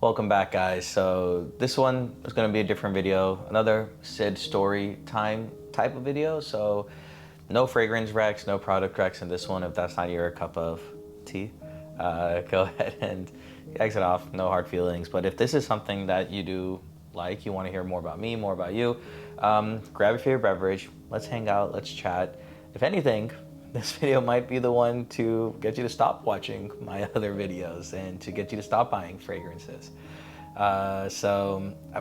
Welcome back, guys. So this one is going to be a different video, another Sid story time type of video. So no fragrance recs, no product recs in this one. If that's not your cup of tea, go ahead and exit off. No hard feelings. But if this is something that you do like, you want to hear more about me, more about you, grab your favorite beverage. Let's hang out. Let's chat. If anything, this video might be the one to get you to stop watching my other videos and to get you to stop buying fragrances.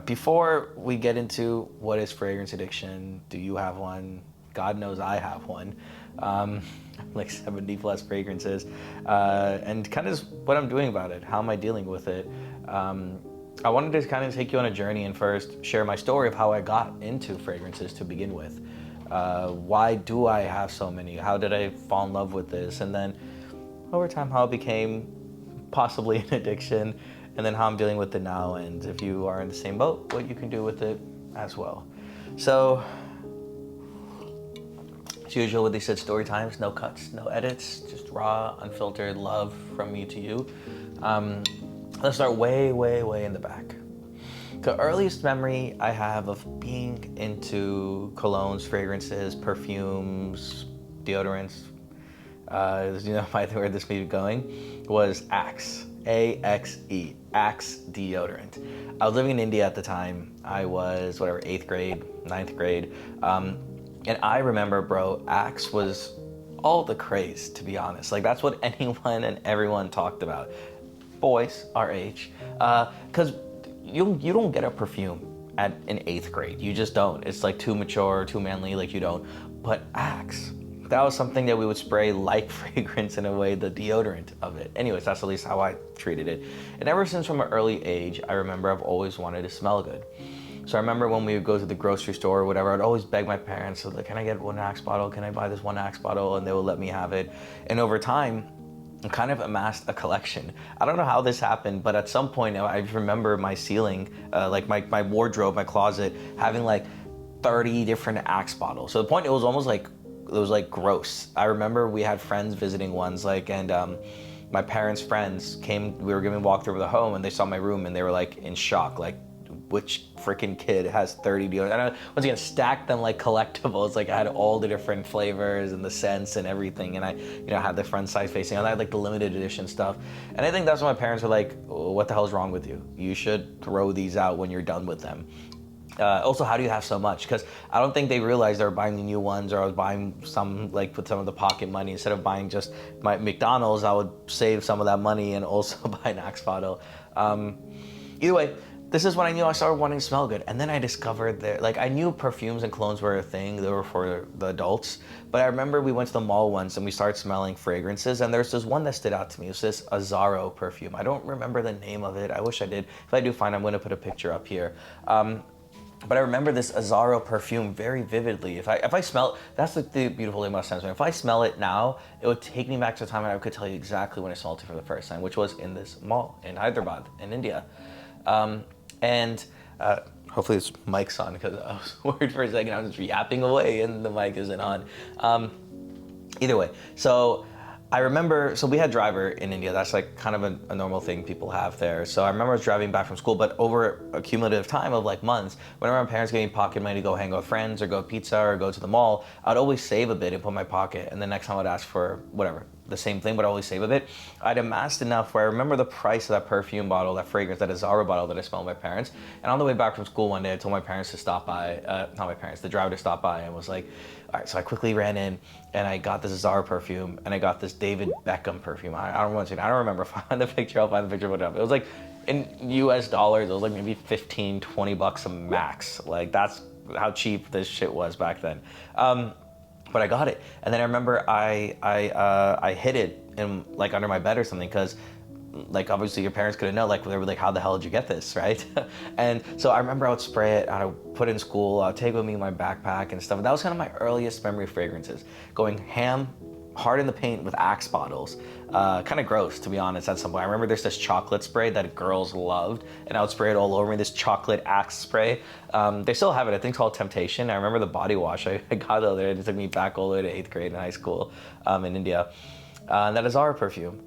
Before we get into what is fragrance addiction, do you have one? God knows I have one. Like 70 plus fragrances, and kind of what I'm doing about it. How am I dealing with it? I wanted to kind of take you on a journey and first share my story of how I got into fragrances to begin with. Why do I have so many? How did I fall in love with this? And then over time, how it became possibly an addiction, and then how I'm dealing with it now. And if you are in the same boat, what you can do with it as well. So, as usual with these story times, no cuts, no edits, just raw, unfiltered love from me to you. Let's start way, way, way in the back. The earliest memory I have of being into colognes, fragrances, perfumes, deodorants, you know where this may be going, was Axe. A-X-E, Axe deodorant. I was living in India at the time. I was, 8th grade, 9th grade. And I remember, bro, Axe was all the craze, to be honest. Like, that's what anyone and everyone talked about. Boys our age. Because you don't get a perfume in 8th grade. You just don't. It's like too mature, too manly, like you don't. But Axe, that was something that we would spray like fragrance in a way, the deodorant of it. Anyways, that's at least how I treated it. And ever since from an early age, I remember I've always wanted to smell good. So I remember when we would go to the grocery store or whatever, I'd always beg my parents, so like, can I get one Axe bottle? Can I buy this one Axe bottle? And they would let me have it. And over time, I kind of amassed a collection. I don't know how this happened, but at some point I remember my ceiling, like my wardrobe, my closet, having like 30 different Axe bottles. So the point, it was almost like, it was like gross. I remember we had friends visiting once, like, and my parents' friends came, we were giving a walkthrough of the home, and they saw my room and they were like in shock, like, which freaking kid has 30 deodorants? And I, once again, stacked them like collectibles. Like, I had all the different flavors and the scents and everything. And I, had the front side facing. And I had like the limited edition stuff. And I think that's when my parents were like, oh, what the hell is wrong with you? You should throw these out when you're done with them. Also, how do you have so much? Because I don't think they realized they were buying the new ones, or I was buying some, like, with some of the pocket money. Instead of buying just my McDonald's, I would save some of that money and also buy an Axe bottle. Either way, this is when I knew I started wanting to smell good. And then I discovered that, like, I knew perfumes and colognes were a thing. They were for the adults. But I remember we went to the mall once and we started smelling fragrances. And there's this one that stood out to me. It was this Azzaro perfume. I don't remember the name of it. I wish I did. If I do find it, I'm going to put a picture up here. But I remember this Azzaro perfume very vividly. If I smell, that's the beautiful thing about scents. If I smell it now, it would take me back to a time when I could tell you exactly when I smelled it for the first time, which was in this mall in Hyderabad, in India. Hopefully this mic's on, because I was worried for a second I was just yapping away and the mic isn't on. Either way, so I remember, so we had driver in India. That's like kind of a normal thing people have there. So I remember I was driving back from school, but over a cumulative time of like months, whenever my parents gave me pocket money to go hang out with friends or go pizza or go to the mall, I'd always save a bit and put in my pocket. And the next time I'd ask for whatever, the same thing, but I always save a bit. I'd amassed enough where I remember the price of that perfume bottle, that fragrance, that Azzaro bottle that I smelled with my parents. And on the way back from school one day, I told my parents to stop by, not my parents, the driver to stop by, and was like, all right, so I quickly ran in and I got this Azzaro perfume and I got this David Beckham perfume. I don't remember. If I find the picture, I'll find the picture, whatever. It was like, in US dollars, it was like maybe 15, 20 bucks a max. Like, that's how cheap this shit was back then. But I got it, and then I remember I hid it in, like, under my bed or something, because, like, obviously your parents couldn't know, like, they were like, how the hell did you get this, right? And so I remember I would spray it, I would put it in school, I would take it with me in my backpack and stuff. And that was kind of my earliest memory of fragrances, going ham, hard in the paint with Axe bottles. Kind of gross, to be honest, at some point. I remember there's this chocolate spray that girls loved, and I would spray it all over me, this chocolate Axe spray. They still have it, I think it's called Temptation. I remember the body wash I got the other day. It took me back all the way to 8th grade in high school in India. And that is our perfume.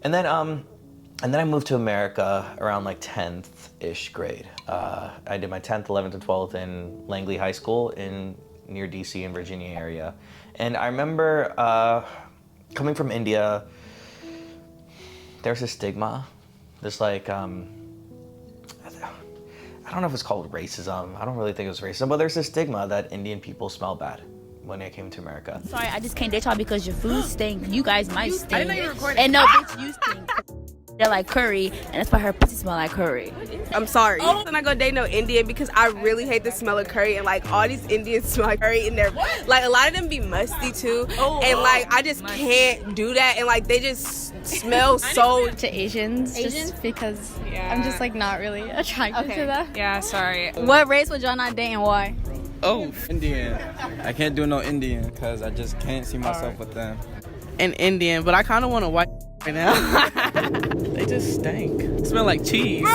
And then And then I moved to America around like 10th-ish grade. I did my 10th, 11th, and 12th in Langley High School in near DC in Virginia area. And I remember coming from India, there's a stigma. There's like, I don't know if it's called racism. I don't really think it was racism, but there's a stigma that Indian people smell bad when I came to America. Sorry, I just can't date y'all because your food stink. You guys might stink. I didn't know you were recording. And no, bitch, you stink. They're like curry, and that's why her pussy smell like curry. I'm sorry. I'm not gonna date no Indian because I really hate the smell of curry, and like all these Indians smell like curry, and they're like a lot of them be musty too, and like I just can't do that, and like they just smell so. To Asians, just because I'm just like not really attracted to that. Yeah, sorry. What race would y'all not date and why? Oh, Indian. I can't do no Indian because I just can't see myself with them. An Indian, but I kind of want a white right now. They just stink. Smell like cheese.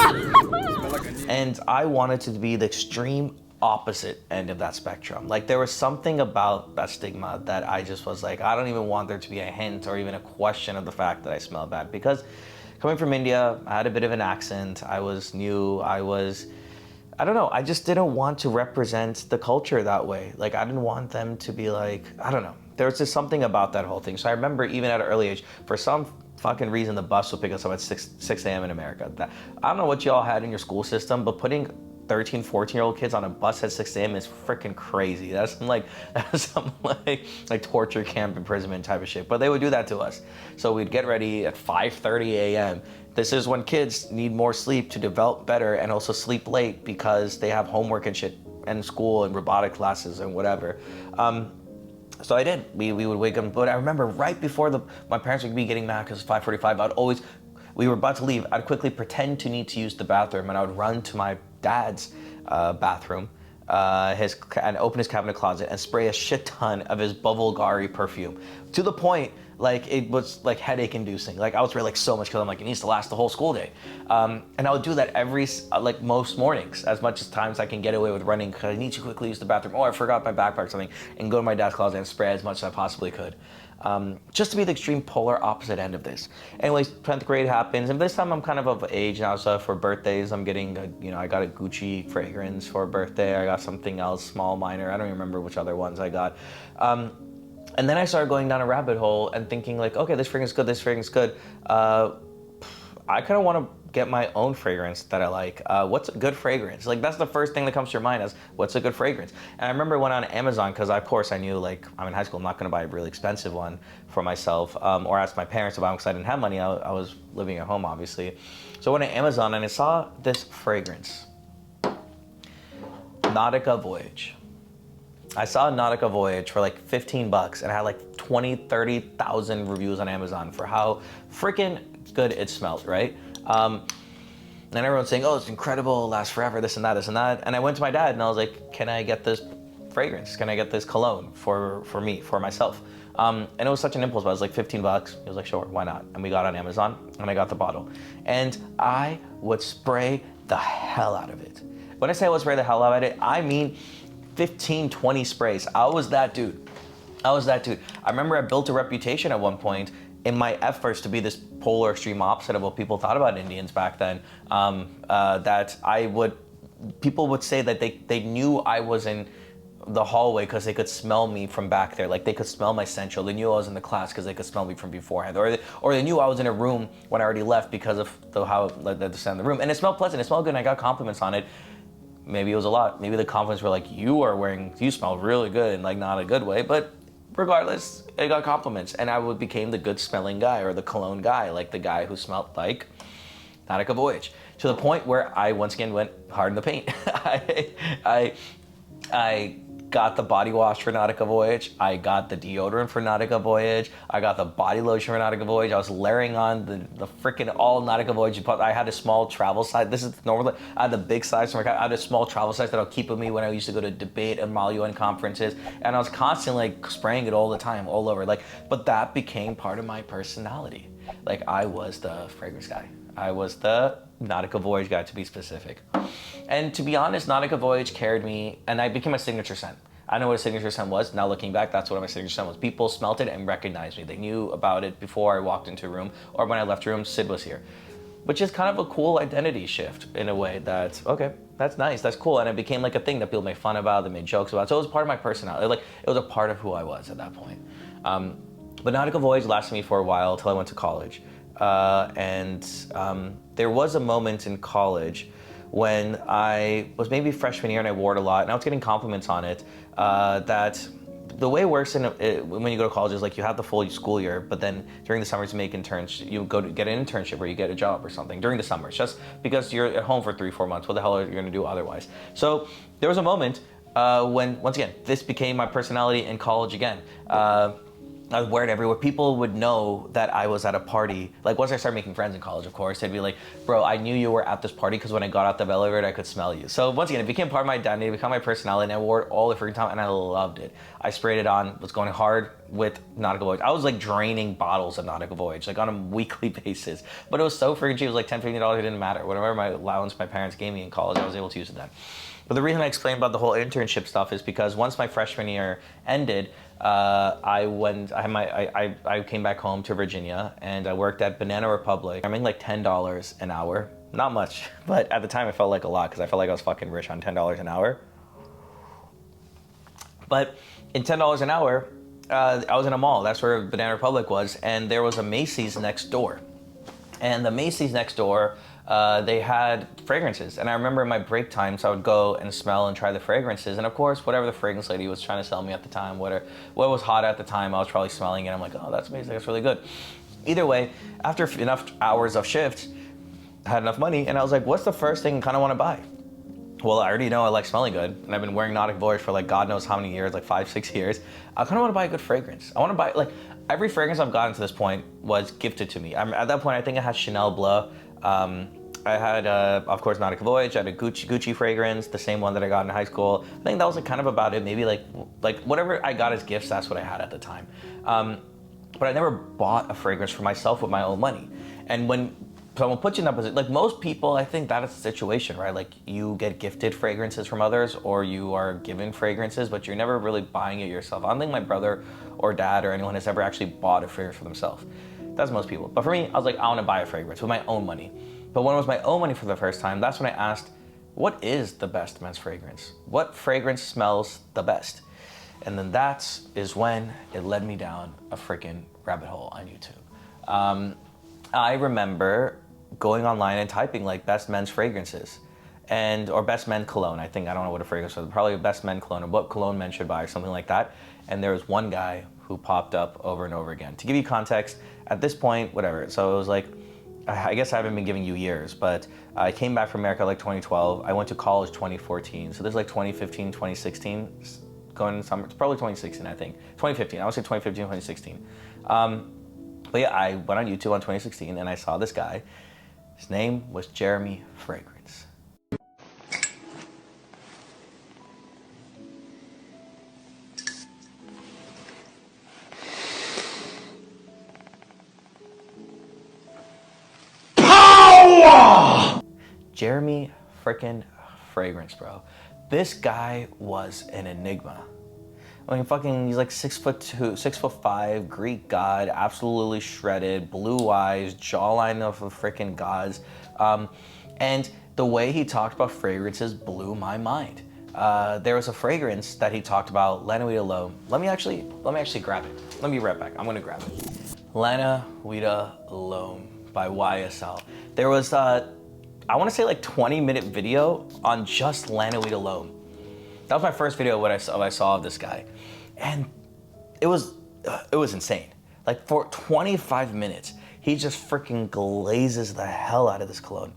And I wanted to be the extreme opposite end of that spectrum. Like there was something about that stigma that I just was like, I don't even want there to be a hint or even a question of the fact that I smell bad. Because coming from India, I had a bit of an accent. I was new. I don't know, I just didn't want to represent the culture that way. Like I didn't want them to be like, I don't know. There was just something about that whole thing. So I remember even at an early age, for some fucking reason, the bus would pick us up at 6 a.m. in America. I don't know what y'all had in your school system, but putting 13, 14-year-old kids on a bus at 6 a.m. is freaking crazy. That's some torture camp imprisonment type of shit. But they would do that to us. So we'd get ready at 5:30 a.m. This is when kids need more sleep to develop better and also sleep late because they have homework and shit and school and robotic classes and whatever. So I did. We would wake up, but I remember right before my parents would be getting mad because it's 5:45. We were about to leave. I'd quickly pretend to need to use the bathroom, and I would run to my dad's bathroom, and open his cabinet closet and spray a shit ton of his Bulgari perfume to the point like it was like headache inducing. Like I would spray like so much because I'm like it needs to last the whole school day, and I would do that every like most mornings as much as times I can get away with running because I need to quickly use the bathroom or I forgot my backpack or something and go to my dad's closet and spray as much as I possibly could. Just to be the extreme polar opposite end of this. Anyways, 10th grade happens, and this time I'm kind of age now, so for birthdays I'm getting, I got a Gucci fragrance for a birthday, I got something else, small, minor, I don't even remember which other ones I got. And then I started going down a rabbit hole and thinking like, okay, this fragrance is good, this fragrance is good. I kind of want to get my own fragrance that I like. What's a good fragrance? Like that's the first thing that comes to your mind as what's a good fragrance. And I remember I went on Amazon because of course I knew like I'm in high school, I'm not gonna buy a really expensive one for myself or ask my parents to buy them because I didn't have money. I was living at home obviously. So I went on Amazon and I saw this fragrance, Nautica Voyage. I saw Nautica Voyage for like 15 bucks and I had like 20, 30,000 reviews on Amazon for how freaking good it smelled, right? And everyone's saying, oh, it's incredible, lasts forever, this and that, this and that. And I went to my dad and I was like, can I get this fragrance? Can I get this cologne for me, for myself? And it was such an impulse, but it was like 15 bucks. He was like, sure, why not? And we got on Amazon and I got the bottle. And I would spray the hell out of it. When I say I would spray the hell out of it, I mean 15, 20 sprays. I was that dude. I remember I built a reputation at one point in my efforts to be this polar extreme opposite of what people thought about Indians back then, that people would say that they knew I was in the hallway because they could smell me from back there. Like they could smell my essential. They knew I was in the class because they could smell me from beforehand. Or they knew I was in a room when I already left because of how the sound of the room. And it smelled pleasant, it smelled good, and I got compliments on it. Maybe it was a lot. Maybe the compliments were like, you smell really good in like not a good way, but regardless, I got compliments and I became the good smelling guy or the cologne guy, like the guy who smelled like Nautica Voyage. To the point where I once again went hard in the paint. I got the body wash for Nautica Voyage. I got the deodorant for Nautica Voyage. I got the body lotion for Nautica Voyage. I was layering on the freaking all Nautica Voyage. I had a small travel size. This is normal. I had the big size. I had a small travel size that I'll keep with me when I used to go to debate and Maluan conferences. And I was constantly like spraying it all the time, all over. But that became part of my personality. Like I was the fragrance guy. I was the Nautica Voyage guy, to be specific. And to be honest, Nautica Voyage carried me, and I became a signature scent. I know what a signature scent was. Now looking back, that's what my signature scent was. People smelt it and recognized me. They knew about it before I walked into a room, or when I left a room, Sid was here. which is kind of a cool identity shift in a way that, okay, that's nice, that's cool. And it became like a thing that people made fun about, they made jokes about. So it was part of my personality. Like, it was a part of who I was at that point. But Nautica Voyage lasted me for a while till I went to college. There was a moment in college when I was maybe freshman year and I wore it a lot, and I was getting compliments on it, that the way it works when you go to college is like you have the full school year, but then during the summers you make interns, you go to get an internship or you get a job or something during the summers, just because you're at home for 3-4 months. What the hell are you gonna do otherwise? So there was a moment when, once again, this became my personality in college again. I would wear it everywhere. People would know that I was at a party. Like, once I started making friends in college, of course, they'd be like, bro, I knew you were at this party because when I got out the elevator, I could smell you. So once again, it became part of my identity, it became my personality, and I wore it all the freaking time, and I loved it. I sprayed it on, was going hard with Nautica Voyage. I was like draining bottles of Nautica Voyage, like on a weekly basis. But it was so freaking cheap. It was like $10, $15, it didn't matter. Whatever my allowance my parents gave me in college, I was able to use it then. But the reason I explained about the whole internship stuff is because once my freshman year ended, I came back home to Virginia and I worked at Banana Republic. I made like $10 an hour. Not much, but at the time it felt like a lot because I felt like I was fucking rich on $10 an hour. But in $10 an hour, I was in a mall. That's where Banana Republic was, and there was a Macy's next door. And the Macy's next door, they had fragrances. And I remember in my break times, I would go and smell and try the fragrances. And of course, whatever the fragrance lady was trying to sell me at the time, what was hot at the time, I was probably smelling it. I'm like, oh, that's amazing, that's really good. Either way, after enough hours of shifts, I had enough money, and I was like, what's the first thing I kind of want to buy? Well, I already know I like smelling good, and I've been wearing Nautica Voyage for like God knows how many years, like 5-6 years. I kind of want to buy a good fragrance. I want to buy, like, every fragrance I've gotten to this point was gifted to me. At that point, I think I had Chanel Bleu. I had, of course, Nautica Voyage. I had a Gucci fragrance, the same one that I got in high school. I think that was like kind of about it. Maybe like whatever I got as gifts, that's what I had at the time. But I never bought a fragrance for myself with my own money. And when someone puts you in that position, like most people, I think that is the situation, right? Like you get gifted fragrances from others or you are given fragrances, but you're never really buying it yourself. I don't think my brother or dad or anyone has ever actually bought a fragrance for themselves. That's most people. But for me, I was like, I want to buy a fragrance with my own money. But when it was my own money for the first time, that's when I asked, what is the best men's fragrance? What fragrance smells the best? And then that is when it led me down a freaking rabbit hole on YouTube. I remember going online and typing like best men's fragrances or best men cologne. I don't know what a fragrance was, probably best men cologne or what cologne men should buy or something like that. And there was one guy who popped up over and over again. To give you context, at this point, whatever. So it was like, I guess I haven't been giving you years, but I came back from America like 2012. I went to college 2014. So this is like 2015, 2016, going in summer. It's probably 2016, I think. 2015, I would say 2015, 2016. But yeah, I went on YouTube on 2016 and I saw this guy. His name was Jeremy Fragrance. Jeremy frickin' Fragrance, bro. This guy was an enigma. I mean, he's like 6'2", 6'5", Greek god, absolutely shredded, blue eyes, jawline of a frickin' gods. And the way he talked about fragrances blew my mind. There was a fragrance that he talked about, Lana Vida L'Homme. Let me actually grab it. Let me be right back. I'm gonna grab it. Lana Vida L'Homme by YSL. There was I want to say like 20-minute video on just Lana Vida L'Homme. That was my first video what I saw of this guy, and it was insane. Like for 25 minutes, he just freaking glazes the hell out of this cologne.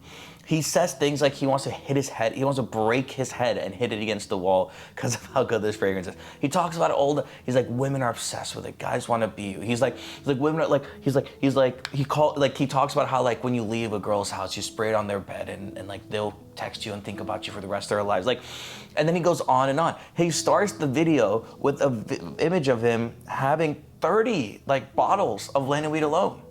He says things like he wants to hit his head, he wants to break his head and hit it against the wall because of how good this fragrance is. He talks about it he's like, women are obsessed with it, guys want to be you. He's like women are like, he talks about how like when you leave a girl's house, you spray it on their bed and like they'll text you and think about you for the rest of their lives. Like, and then he goes on and on. He starts the video with an image of him having 30 like bottles of Lana Vida L'Homme.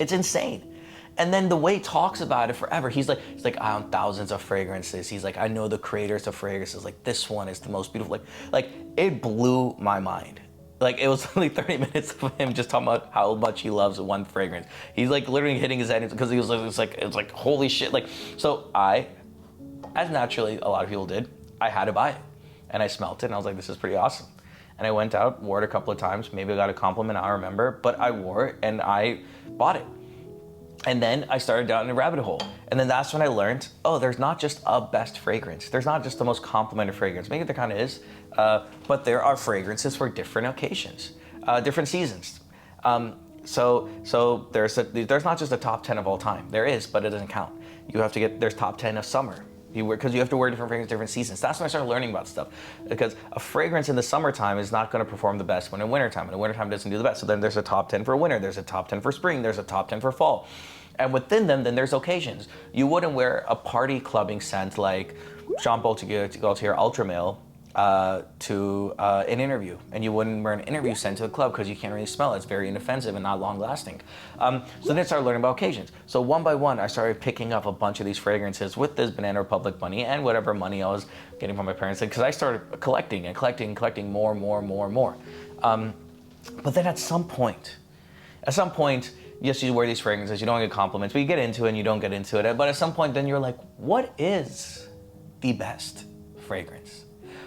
It's insane. And then the way he talks about it forever, he's like, I own thousands of fragrances. He's like, I know the creators of fragrances. Like this one is the most beautiful. Like it blew my mind. Like, it was literally 30 minutes of him just talking about how much he loves one fragrance. He's like literally hitting his head because he was like, it was like, holy shit. Like, so I, as naturally a lot of people did, I had to buy it. And I smelt it and I was like, this is pretty awesome. And I went out, wore it a couple of times. Maybe I got a compliment, I don't remember, but I wore it and I bought it. And then I started down in a rabbit hole. And then that's when I learned, oh, there's not just a best fragrance. There's not just the most complimented fragrance. Maybe there kind of is, but there are fragrances for different occasions, different seasons. So there's not just a top 10 of all time. There is, but it doesn't count. You have to there's top 10 of summer. Because you have to wear different fragrances, different seasons. That's when I started learning about stuff. Because a fragrance in the summertime is not going to perform the best when in wintertime. And in wintertime it doesn't do the best. So then there's a top 10 for winter, there's a top 10 for spring, there's a top 10 for fall. And within them, then there's occasions. You wouldn't wear a party clubbing scent like Jean Paul Gaultier Ultra Male to an interview, and you wouldn't wear an interview scent to a club because you can't really smell it. It's very inoffensive and not long lasting. So then I started learning about occasions. So one by one, I started picking up a bunch of these fragrances with this Banana Republic money and whatever money I was getting from my parents, because I started collecting more. But then at some point, yes, you wear these fragrances, you don't get compliments, but you get into it and you don't get into it. But at some point, then you're like, what is the best fragrance?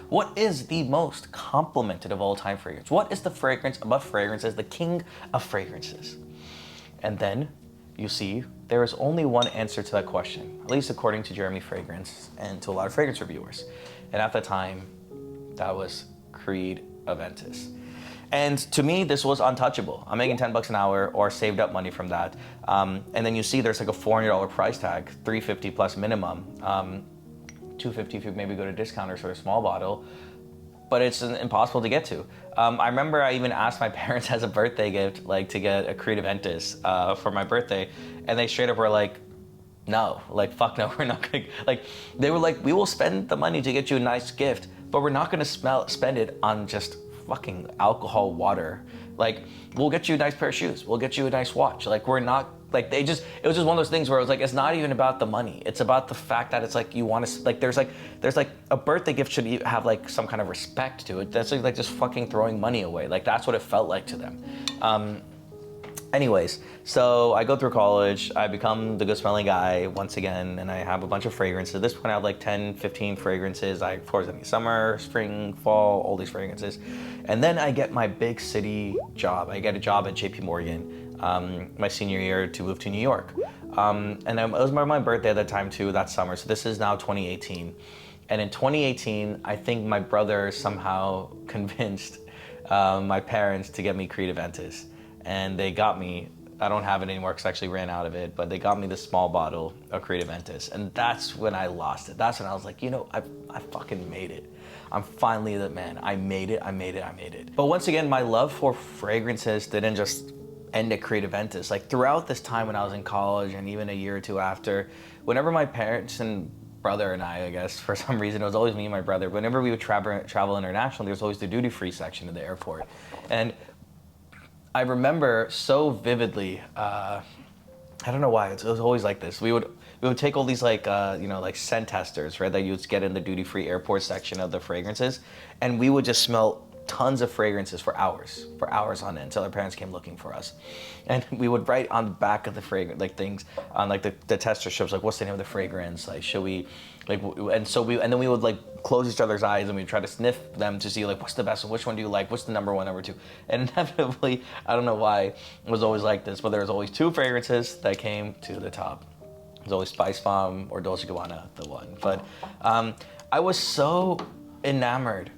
What is the most complimented of all time fragrance? What is the fragrance above fragrances, the king of fragrances? And then you see there is only one answer to that question, at least according to Jeremy Fragrance and to a lot of fragrance reviewers. And at the time, that was Creed Aventus. And to me, this was untouchable. I'm making $10 an hour or saved up money from that. And then you see there's like a $400 price tag, $350 plus minimum. $250 if you maybe go to discounters for a small bottle, but it's impossible to get to. I remember I even asked my parents as a birthday gift, like to get a Creed Aventus for my birthday, and they straight up were like, no, like fuck no, we're not gonna, like, they were like, we will spend the money to get you a nice gift, but we're not gonna spend it on just fucking alcohol water. Like, we'll get you a nice pair of shoes, we'll get you a nice watch. Like, we're not, like, it was just one of those things where it was like, it's not even about the money. It's about the fact that it's like, you want to, like, there's like a birthday gift should have like some kind of respect to it. That's like just fucking throwing money away. Like, that's what it felt like to them. Anyways, so I go through college, I become the good smelling guy once again, and I have a bunch of fragrances. At this point I have like 10, 15 fragrances. Of course, I need summer, spring, fall, all these fragrances. And then I get my big city job. I get a job at JP Morgan, my senior year to move to New York. And it was my birthday at that time too, that summer. So this is now 2018. And in 2018, I think my brother somehow convinced my parents to get me Creed Aventus. And they got me, I don't have it anymore because I actually ran out of it, but they got me this small bottle of Creed Aventus. And that's when I lost it. That's when I was like, you know, I fucking made it. I'm finally the man. I made it. But once again, my love for fragrances didn't just end at Creed Aventus. Like, throughout this time when I was in college and even a year or two after, whenever my parents and brother and I guess, for some reason, it was always me and my brother, whenever we would travel internationally, there was always the duty-free section at the airport. And I remember so vividly, I don't know why, it was always like this. We would take all these like scent testers, right, that you would get in the duty-free airport section of the fragrances, and we would just smell tons of fragrances for hours on end until our parents came looking for us. And we would write on the back of the fragrance, like things on like the tester strips, like what's the name of the fragrance, like should we, like, and then we would like close each other's eyes and we'd try to sniff them to see like what's the best one, which one do you like, what's the number one, number two. And inevitably, I don't know why it was always like this, but there was always two fragrances that came to the top. It was always Spice Bomb or Dolce & Gabbana, the one. But I was so enamored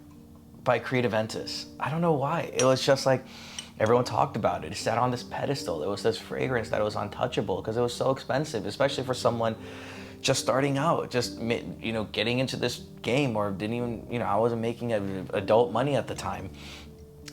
by Creed Aventus. I don't know why. It was just like, everyone talked about it. It sat on this pedestal. It was this fragrance that was untouchable because it was so expensive, especially for someone just starting out, just, you know, getting into this game, or didn't even, you know, I wasn't making adult money at the time.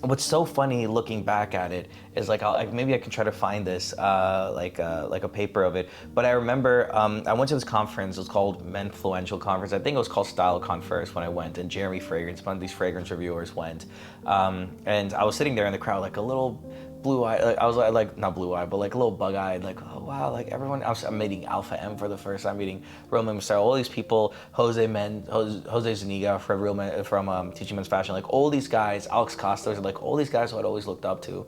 What's so funny looking back at it is like, maybe I can try to find this, like a paper of it. But I remember I went to this conference. It was called Menfluential Conference. I think it was called StyleCon first when I went, and Jeremy Fragrance, one of these fragrance reviewers, went. And I was sitting there in the crowd like a little blue-eyed, like, I was like not blue-eyed, but like a little bug-eyed, like, oh wow, like everyone. I'm meeting Alpha M for the first time, meeting Roman Massaro, all these people, Jose Zuniga from Teaching Men's Fashion, like all these guys, Alex Costos, like all these guys who I'd always looked up to,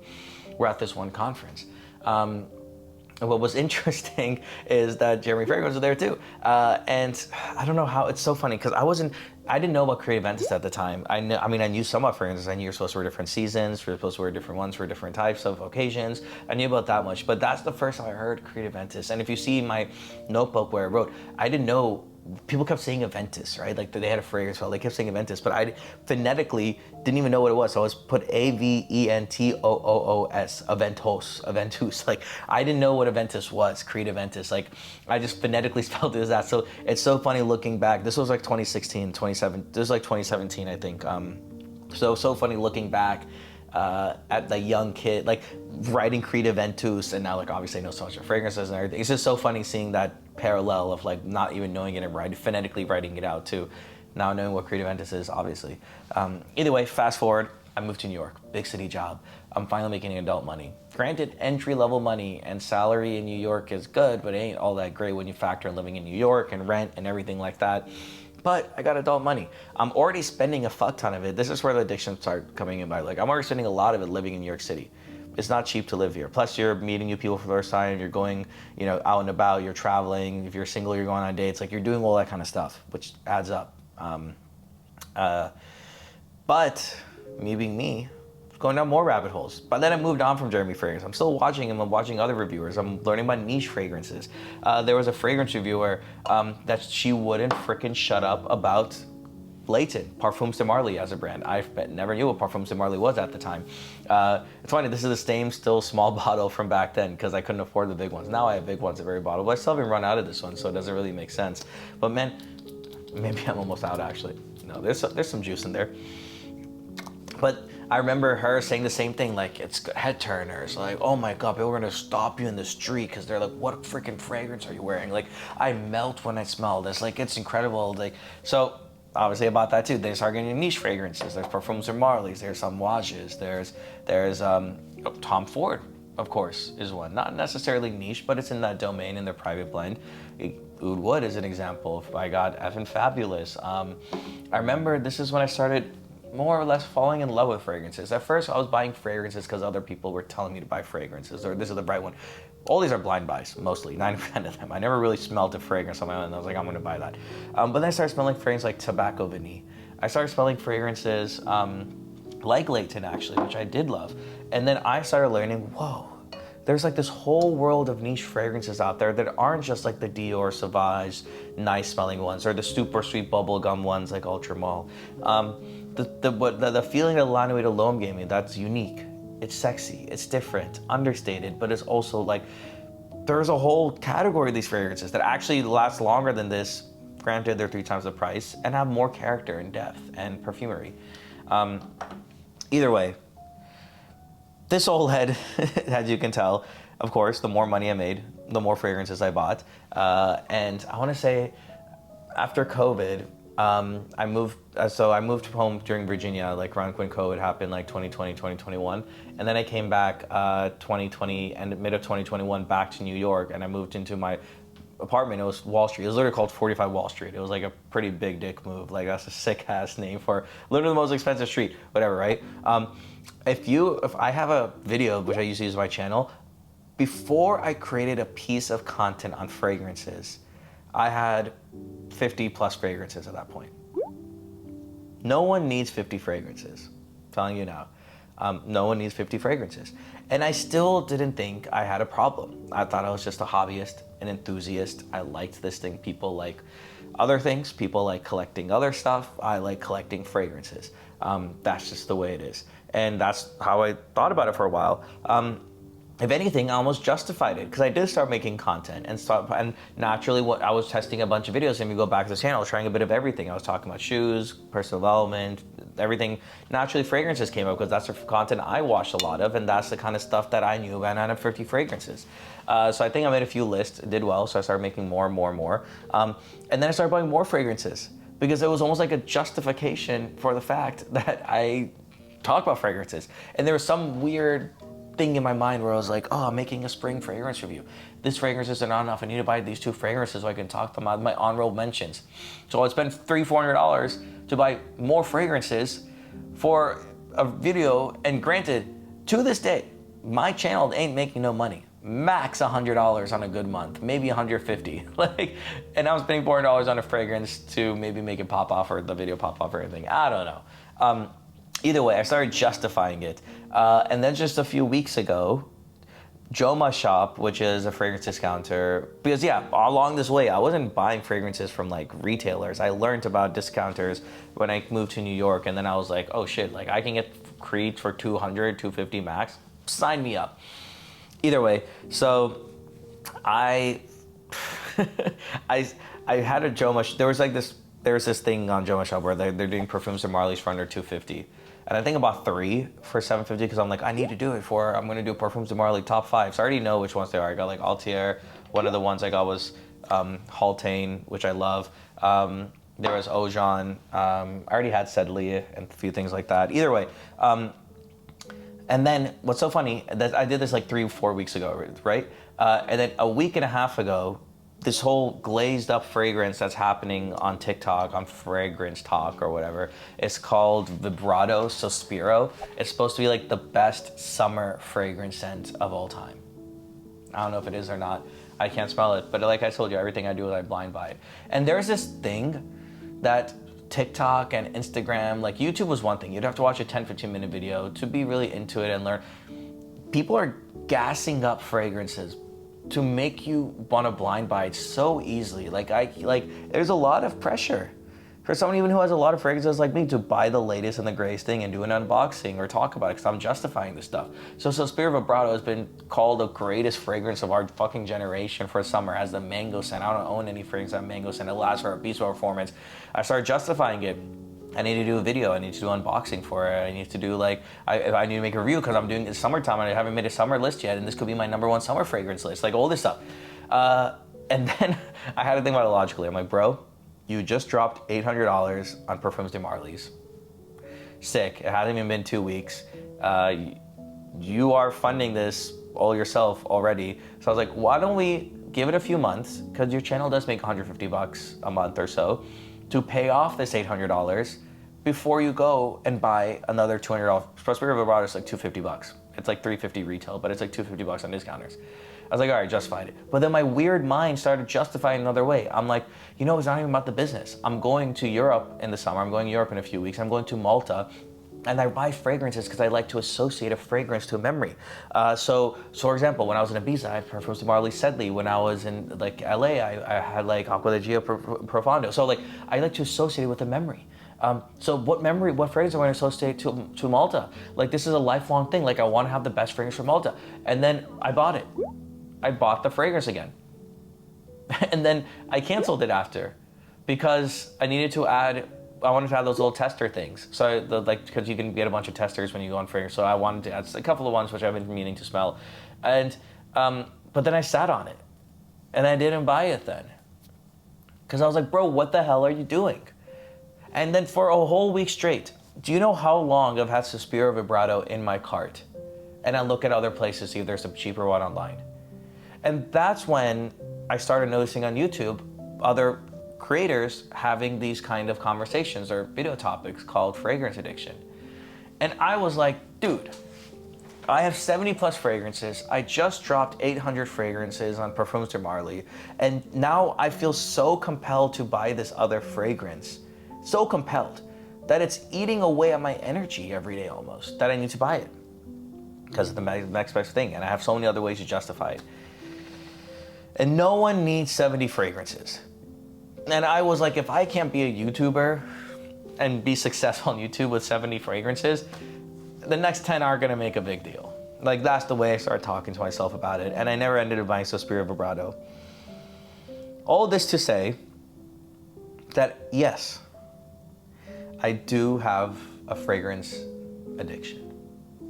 were at this one conference. And what was interesting is that Jeremy Fragrance was there too. And I don't know how, it's so funny because I didn't know about Creed Aventus at the time. I knew some about fragrances. I knew you're supposed to wear different seasons, you're supposed to wear different ones for different types of occasions. I knew about that much, but that's the first time I heard Creed Aventus. And if you see my notebook where I wrote, I didn't know, people kept saying Aventus, right? Like they had a fragrance smell, they kept saying Aventus, but I phonetically didn't even know what it was. So I was put Aventoos, Aventus. Like I didn't know what Aventus was, Creed Aventus. Like I just phonetically spelled it as that. So it's so funny looking back. This was like 2016, 27, this was like 2017, I think. So funny looking back at the young kid, like writing Creed Aventus, and now like obviously I know so much of fragrances and everything. It's just so funny seeing that parallel of like not even knowing it and phonetically writing it out too. Now knowing what Creed Aventus is, obviously. Either way, fast forward, I moved to New York, big city job. I'm finally making adult money. Granted, entry-level money and salary in New York is good, but it ain't all that great when you factor in living in New York and rent and everything like that. But I got adult money. I'm already spending a fuck ton of it. This is where the addictions start coming in by. Like I'm already spending a lot of it living in New York City. It's not cheap to live here. Plus you're meeting new people for the first time, you're going, out and about, you're traveling. If you're single, you're going on dates. Like you're doing all that kind of stuff, which adds up. But me being me, going down more rabbit holes. But then I moved on from Jeremy Fragrance. I'm still watching him. I'm watching other reviewers. I'm learning about niche fragrances. There was a fragrance reviewer that she wouldn't frickin' shut up about Layton, Parfums de Marly as a brand. I never knew what Parfums de Marly was at the time. It's funny, this is the same still small bottle from back then because I couldn't afford the big ones. Now I have big ones at every bottle, but I still haven't run out of this one, so it doesn't really make sense. But man, maybe I'm almost out actually. No, there's some juice in there. But I remember her saying the same thing, like it's head turners, like, oh my God, people are gonna stop you in the street because they're like, what freaking fragrance are you wearing? Like, I melt when I smell this, like it's incredible. Like, so obviously about that too, they start getting niche fragrances. There's Parfums de Marly's, there's some Voyages, there's Tom Ford, of course, is one. Not necessarily niche, but it's in that domain in their private blend. Oud Wood is an example. I got effing fabulous. I remember this is when I started more or less falling in love with fragrances. At first I was buying fragrances because other people were telling me to buy fragrances, or this is the bright one. All these are blind buys, mostly, 90% of them. I never really smelled a fragrance on my own and I was like, I'm gonna buy that. But then I started smelling fragrances like Tobacco Vanille. I started smelling fragrances like Layton actually, which I did love. And then I started learning, whoa, there's like this whole world of niche fragrances out there that aren't just like the Dior Sauvage nice smelling ones or the super sweet bubblegum ones like Ultra Mall. The feeling that Lana Wade Alone gave me, that's unique. It's sexy, it's different, understated, but it's also like, there's a whole category of these fragrances that actually last longer than this. Granted, they're 3 times the price and have more character and depth and perfumery. Either way, this all led, as you can tell, of course, the more money I made, the more fragrances I bought. And I want to say, after COVID, I moved home during Virginia, like around when COVID happened, like 2020, 2021. And then I came back 2020 and mid of 2021 back to New York, and I moved into my apartment. It was Wall Street. It was literally called 45 Wall Street. It was like a pretty big dick move. Like that's a sick ass name for literally the most expensive street, whatever, right? If I have a video, which I used to use on my channel, before I created a piece of content on fragrances, I had 50 plus fragrances at that point. No one needs 50 fragrances. I'm telling you now. No one needs 50 fragrances. And I still didn't think I had a problem. I thought I was just a hobbyist, an enthusiast. I liked this thing. People like other things. People like collecting other stuff. I like collecting fragrances. That's just the way it is. And that's how I thought about it for a while. If anything, I almost justified it because I did start making content and naturally what I was testing a bunch of videos. And if you go back to the channel, I was trying a bit of everything. I was talking about shoes, personal development, everything. Naturally, fragrances came up because that's the content I watched a lot of, and that's the kind of stuff that I knew about. And I had 50 fragrances. So I think I made a few lists, did well. So I started making more and more and more. And then I started buying more fragrances because it was almost like a justification for the fact that I talk about fragrances. And there was some weird thing in my mind where I was like, oh, I'm making a spring fragrance review. This fragrances are not enough. I need to buy these 2 fragrances so I can talk them out of my on-roll mentions. So I spent $300-$400 to buy more fragrances for a video, and granted, to this day, my channel ain't making no money. Max $100 on a good month, maybe $150. Like, and I was spending $400 on a fragrance to maybe make it pop off or the video pop off or anything. I don't know. Either way, I started justifying it. And then just a few weeks ago, Joma Shop, which is a fragrance discounter, because yeah, along this way, I wasn't buying fragrances from like retailers. I learned about discounters when I moved to New York, and then I was like, oh shit, like I can get Creed for $200, $250 max. Sign me up. Either way, so I had a Joma. There was this thing on Joma Shop where they're doing perfumes and Marley's for under $250. And I think about 3 for $750 because I'm like, I need to do it I'm going to do Parfums de Marly top 5. So I already know which ones they are. I got like Altier. One of the ones I got was Haltane, which I love. There was Ojan. I already had Sedley and a few things like that. Either way. And then what's so funny, that I did this like 3 or 4 weeks ago, right? And then a week and a half ago, this whole glazed up fragrance that's happening on TikTok, on Fragrance Talk or whatever, it's called Vibrato Sospiro. It's supposed to be like the best summer fragrance scent of all time. I don't know if it is or not. I can't smell it, but like I told you, everything I do is I blind buy it. And there's this thing that TikTok and Instagram, like YouTube was one thing. You'd have to watch a 10-15 minute video to be really into it and learn. People are gassing up fragrances to make you want to blind buy it so easily. Like there's a lot of pressure for someone even who has a lot of fragrances like me to buy the latest and the greatest thing and do an unboxing or talk about it because I'm justifying this stuff. So Sospiro Vibrato has been called the greatest fragrance of our fucking generation for summer as the mango scent. I don't own any fragrance that mango scent. It lasts for a beast of performance. I started justifying it. I need to do a video. I need to do unboxing for it. I need to do like, I need to make a review because I'm doing it summertime and I haven't made a summer list yet, and this could be my #1 summer fragrance list, like all this stuff. And then I had to think about it logically. I'm like, bro, you just dropped $800 on Parfums de Marly's. Sick. It hasn't even been 2 weeks. You are funding this all yourself already. So I was like, why don't we give it a few months, because your channel does make $150 a month or so, to pay off this $800 before you go and buy another $200. Sospiro Vibrato is like $250. It's like $350 retail, but it's like $250 on discounters. I was like, all right, justified it. But then my weird mind started justifying another way. I'm like, you know, it's not even about the business. I'm going to Europe in the summer. I'm going to Europe in a few weeks. I'm going to Malta. And I buy fragrances because I like to associate a fragrance to a memory. So for example, when I was in Ibiza, I had Parfums de Marly Sedley. When I was in like LA, I had like Acqua di Gio Profondo. So like, I like to associate it with a memory. So what fragrance am I going to associate to Malta? Like, this is a lifelong thing. Like, I want to have the best fragrance for Malta. And then I bought it. I bought the fragrance again. And then I canceled it after because I wanted to have those little tester things. So because you can get a bunch of testers when you go on fragrance. So I wanted to add a couple of ones which I've been meaning to smell. And, but then I sat on it and I didn't buy it then. Because I was like, bro, what the hell are you doing? And then for a whole week straight, do you know how long I've had Sospiro Vibrato in my cart? And I look at other places to see if there's a cheaper one online. And that's when I started noticing on YouTube other creators having these kind of conversations or video topics called fragrance addiction. And I was like, dude, I have 70 plus fragrances. I just dropped 800 fragrances on Parfums de Marly. And now I feel so compelled to buy this other fragrance. So compelled that it's eating away at my energy every day almost, that I need to buy it because of the next best thing. And I have so many other ways to justify it. And no one needs 70 fragrances. And I was like, if I can't be a YouTuber and be successful on YouTube with 70 fragrances, the next 10 are gonna make a big deal. Like, that's the way I started talking to myself about it. And I never ended up buying Sospiro Vibrato. All this to say that yes, I do have a fragrance addiction.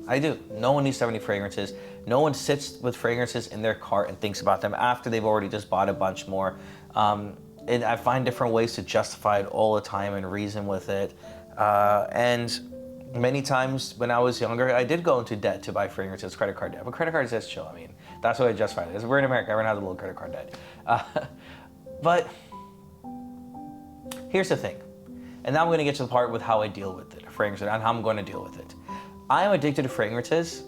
I do. No one needs 70 fragrances. No one sits with fragrances in their cart and thinks about them after they've already just bought a bunch more. And I find different ways to justify it all the time and reason with it. And Many times when I was younger, I did go into debt to buy fragrances, credit card debt. But credit cards is chill. I mean, that's what I justified it. We're in America, everyone has a little credit card debt. But here's the thing. And now I'm going to get to the part with how I deal with it, fragrances, and how I'm going to deal with it. I am addicted to fragrances,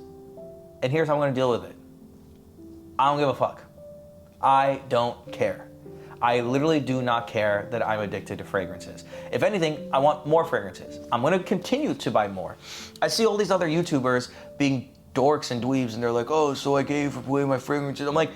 and here's how I'm going to deal with it. I don't give a fuck. I don't care. I literally do not care that I'm addicted to fragrances. If anything, I want more fragrances. I'm going to continue to buy more. I see all these other YouTubers being dorks and dweebs, and they're like, oh, so I gave away my fragrances. I'm like,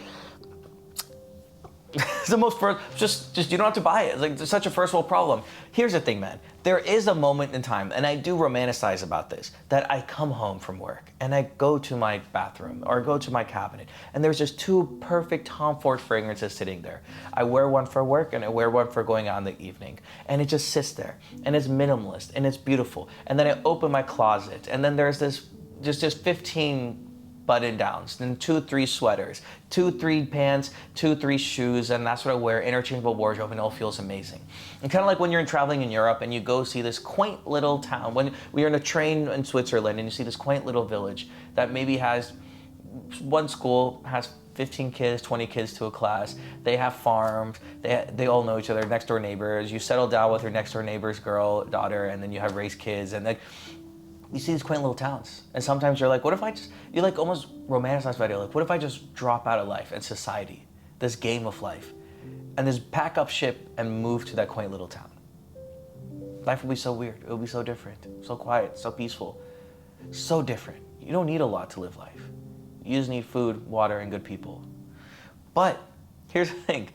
it's the most first, just you don't have to buy it. It's like, it's such a first world problem. Here's the thing, man. There is a moment in time, and I do romanticize about this, that I come home from work and I go to my bathroom or go to my cabinet, and there's just two perfect Tom Ford fragrances sitting there. I wear one for work and I wear one for going out in the evening, and it just sits there, and it's minimalist and it's beautiful. And then I open my closet, and then there's this just 15 button downs, then 2-3 sweaters, 2-3 pants, 2-3 shoes, and that's what I wear, interchangeable wardrobe, and it all feels amazing. And kind of like when you're traveling in Europe and you go see this quaint little town, when we're in a train in Switzerland and you see this quaint little village that maybe has one school, has 15 kids, 20 kids to a class, they have farms, they all know each other, next door neighbors, you settle down with your next door neighbor's daughter, and then you have raised kids, and like, you see these quaint little towns, and sometimes you're like, what if you like almost romanticize the idea, like, what if I just drop out of life and society, this game of life, and just pack up ship and move to that quaint little town? Life would be so weird, it would be so different, so quiet, so peaceful, so different. You don't need a lot to live life. You just need food, water, and good people. But here's the thing.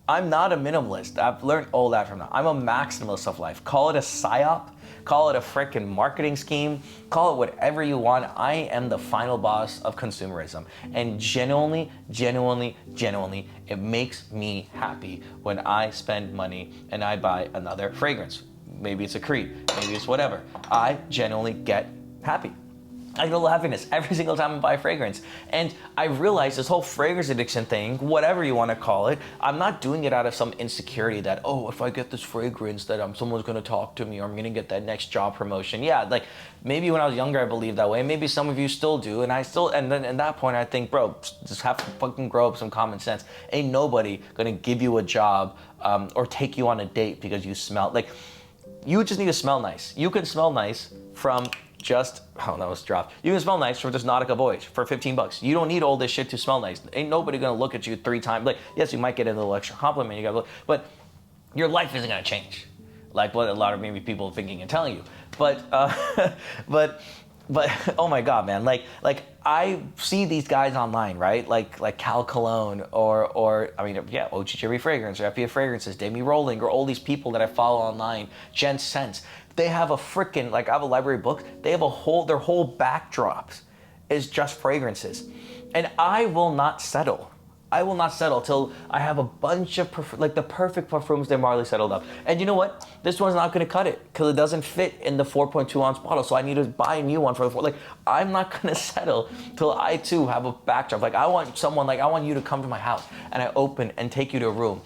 I'm not a minimalist. I've learned all that from now. I'm a maximalist of life. Call it a psyop, call it a freaking marketing scheme, call it whatever you want. I am the final boss of consumerism. And genuinely, it makes me happy when I spend money and I buy another fragrance. Maybe it's a Creed, maybe it's whatever. I genuinely get happy. I feel happiness every single time I buy a fragrance. And I realized this whole fragrance addiction thing, whatever you want to call it, I'm not doing it out of some insecurity that, oh, if I get this fragrance that someone's going to talk to me, or I'm going to get that next job promotion. Yeah, like maybe when I was younger I believed that way. Maybe some of you still do. And then at that point I think, bro, just have to fucking grow up some common sense. Ain't nobody going to give you a job or take you on a date because you smell. Like, you just need to smell nice. You can smell nice from just, oh, that was dropped. You can smell nice from just Nautica Voyage for $15. You don't need all this shit to smell nice. Ain't nobody gonna look at you 3 times. Like, yes, you might get a little extra compliment, you gotta look, but your life isn't gonna change. Like what a lot of maybe people thinking and telling you. But, but oh my God, man. Like I see these guys online, right? Like Cal Cologne or I mean, yeah, OG Cherry Fragrance or FBA Fragrances, Demi Rolling, or all these people that I follow online, Jen Sense. They have a freaking, like I have a library of books, they have their whole backdrops is just fragrances. And I will not settle. I will not settle till I have a bunch of, the perfect perfumes that Marley settled up. And you know what? This one's not gonna cut it because it doesn't fit in the 4.2 ounce bottle. So I need to buy a new one for the 4. Like, I'm not gonna settle till I too have a backdrop. Like, I want you to come to my house and I open and take you to a room.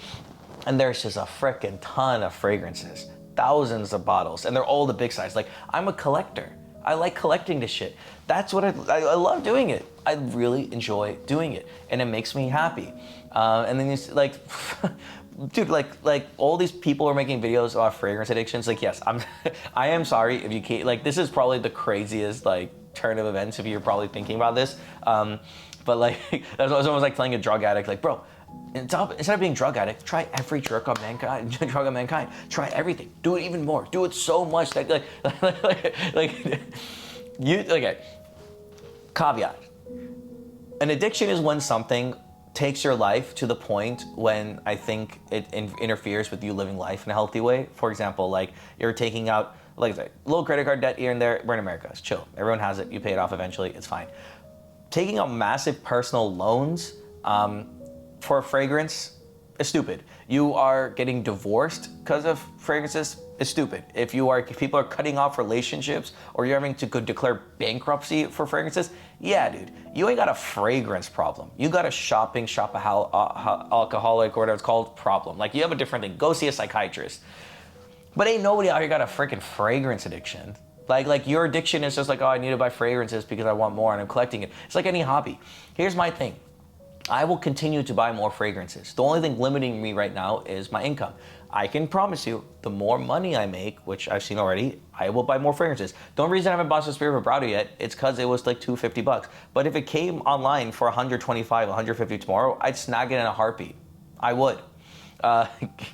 And there's just a freaking ton of fragrances. Thousands of bottles, and they're all the big size. Like, I'm a collector. I like collecting this shit. That's what I love doing it. I really enjoy doing it, and it makes me happy. And then you like, dude, like all these people are making videos about fragrance addictions. Like, yes, I am sorry if you can't. Like, this is probably the craziest turn of events if you're probably thinking about this. But like, that's almost like telling a drug addict, like, bro, instead of being drug addict, try every drug of mankind. Try everything. Do it even more. Do it so much that okay. Caveat. An addiction is when something takes your life to the point when I think it interferes with you living life in a healthy way. For example, like you're taking out, like I say, little credit card debt here and there. We're in America. It's chill. Everyone has it. You pay it off eventually. It's fine. Taking out massive personal loans for a fragrance is stupid. You are getting divorced because of fragrances is stupid. If people are cutting off relationships or you're having to go declare bankruptcy for fragrances, yeah, dude, you ain't got a fragrance problem. You got a alcoholic or whatever it's called problem. Like, you have a different thing. Go see a psychiatrist. But ain't nobody out here got a freaking fragrance addiction. Like your addiction is just like, oh, I need to buy fragrances because I want more and I'm collecting it. It's like any hobby. Here's my thing. I will continue to buy more fragrances. The only thing limiting me right now is my income. I can promise you, the more money I make, which I've seen already, I will buy more fragrances. The only reason I haven't bought the Spirit of Vibrato yet, it's because it was like $250. But if it came online for 125, 150 tomorrow, I'd snag it in a heartbeat. I would.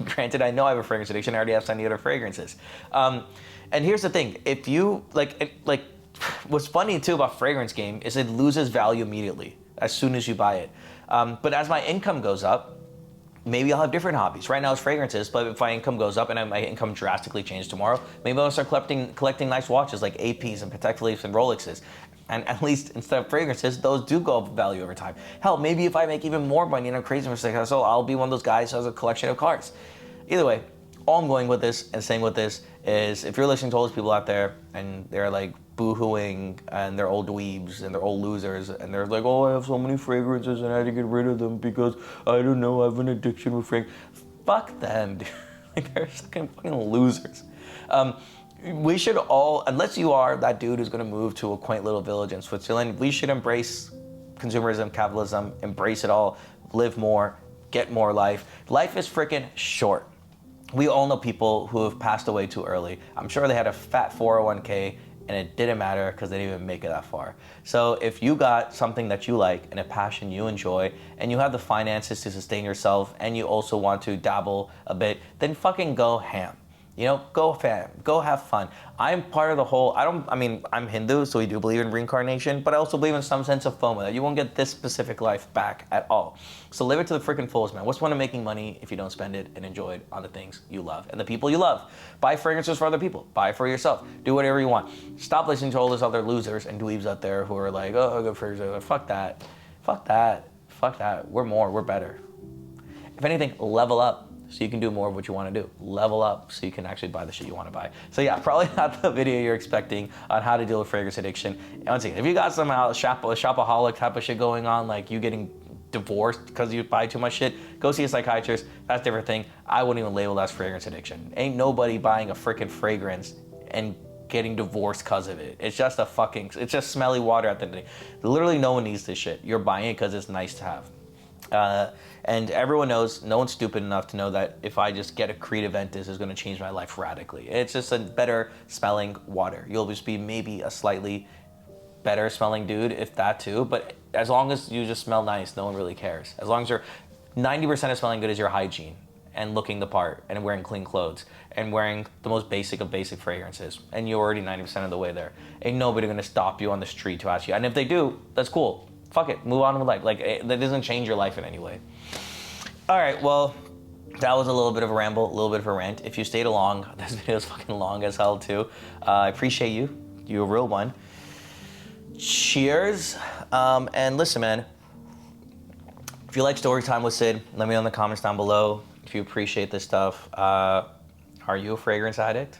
Granted, I know I have a fragrance addiction. I already have so many other fragrances. And here's the thing: if you what's funny too about fragrance game is it loses value immediately as soon as you buy it. But as my income goes up, maybe I'll have different hobbies. Right now it's fragrances, but if my income goes up and my income drastically changes tomorrow, maybe I'll start collecting nice watches like APs and Patek Philippe's and Rolexes. And at least instead of fragrances, those do go up in value over time. Hell, maybe if I make even more money and I'm crazy for so I'll be one of those guys who has a collection of cars. Either way, all I'm going with this and saying with this is if you're listening to all those people out there and they're like boo-hooing and they're old dweebs and they're old losers and they're like, oh, I have so many fragrances and I had to get rid of them because I don't know, I have an addiction with fragrances. Fuck them, dude. Like, they're fucking losers. We should all, unless you are that dude who's gonna move to a quaint little village in Switzerland, we should embrace consumerism, capitalism, embrace it all, live more, get more life. Life is freaking short. We all know people who have passed away too early. I'm sure they had a fat 401k and it didn't matter because they didn't even make it that far. So if you got something that you like and a passion you enjoy and you have the finances to sustain yourself and you also want to dabble a bit, then fucking go ham. You know, go fam, go have fun. I'm part of the whole, I'm Hindu, so we do believe in reincarnation, but I also believe in some sense of FOMO, that you won't get this specific life back at all. So live it to the freaking fullest, man. What's the point of making money if you don't spend it and enjoy it on the things you love and the people you love? Buy fragrances for other people. Buy for yourself. Do whatever you want. Stop listening to all those other losers and dweebs out there who are like, oh, good fragrances. Fuck that. Fuck that. Fuck that. We're more. We're better. If anything, level up. So you can do more of what you want to do. Level up so you can actually buy the shit you want to buy. So yeah, probably not the video you're expecting on how to deal with fragrance addiction. And once again, if you got some shopaholic type of shit going on, like you getting divorced because you buy too much shit, go see a psychiatrist. That's a different thing. I wouldn't even label that as fragrance addiction. Ain't nobody buying a freaking fragrance and getting divorced because of it. It's just it's just smelly water at the end of the day. Literally no one needs this shit. You're buying it because it's nice to have. And everyone knows, no one's stupid enough to know that if I just get a Creed Aventus, it's going to change my life radically. It's just a better smelling water. You'll just be maybe a slightly better smelling dude, if that too. But as long as you just smell nice, no one really cares. As long as you're 90% of smelling good is your hygiene and looking the part and wearing clean clothes and wearing the most basic of basic fragrances. And you're already 90% of the way there. Ain't nobody going to stop you on the street to ask you. And if they do, that's cool. Fuck it, move on with life. Like, that doesn't change your life in any way. All right, well, that was a little bit of a ramble, a little bit of a rant. If you stayed along, this video is fucking long as hell too. I appreciate you. You're a real one. Cheers. And listen, man, if you like story time with Sid, let me know in the comments down below if you appreciate this stuff. Are you a fragrance addict?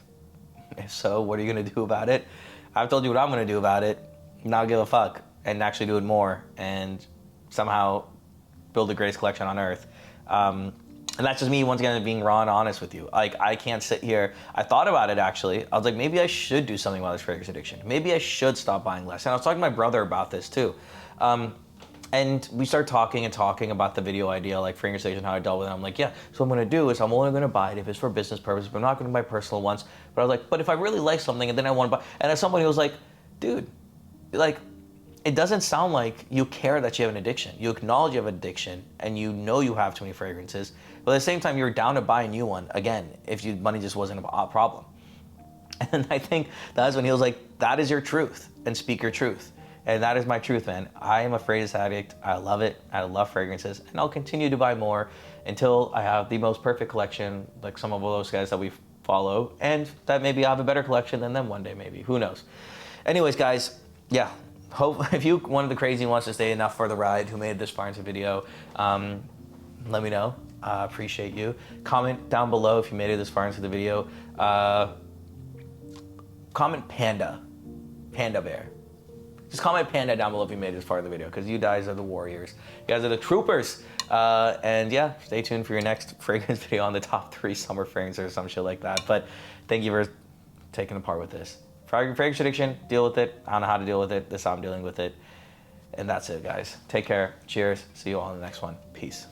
If so, what are you gonna do about it? I've told you what I'm gonna do about it. Not give a fuck. And actually do it more and somehow build the greatest collection on earth. And that's just me, once again, being raw and honest with you. Like, I can't sit here. I thought about it, actually. I was like, maybe I should do something about this fragrance addiction. Maybe I should stop buying less. And I was talking to my brother about this, too. And we started talking about the video idea, like fragrance addiction, how I dealt with it. I'm like, yeah, so what I'm going to do is I'm only going to buy it if it's for business purposes, but I'm not going to buy personal ones. But I was like, but if I really like something and then I want to buy... And as somebody who was like, dude, like... It doesn't sound like you care that you have an addiction. You acknowledge you have an addiction and you know you have too many fragrances, but at the same time, you're down to buy a new one, again, if money just wasn't a problem. And I think that's when he was like, that is your truth, and speak your truth. And that is my truth, man. I am a fragrance addict. I love it. I love fragrances, and I'll continue to buy more until I have the most perfect collection, like some of those guys that we follow, and that maybe I'll have a better collection than them one day, maybe. Who knows? Anyways, guys, yeah. Hope if you one of the crazy ones to stay enough for the ride who made it this far into the video, let me know. Appreciate you. Comment down below if you made it this far into the video. Comment panda bear. Just comment panda down below if you made it this far in the video, because you guys are the warriors. You guys are the troopers. And yeah, stay tuned for your next fragrance video on the top 3 summer fragrances or some shit like that. But thank you for taking a part with this. fragrance addiction, deal with it. I don't know how to deal with it. This is how I'm dealing with it. And that's it, guys. Take care. Cheers. See you all in the next one. Peace.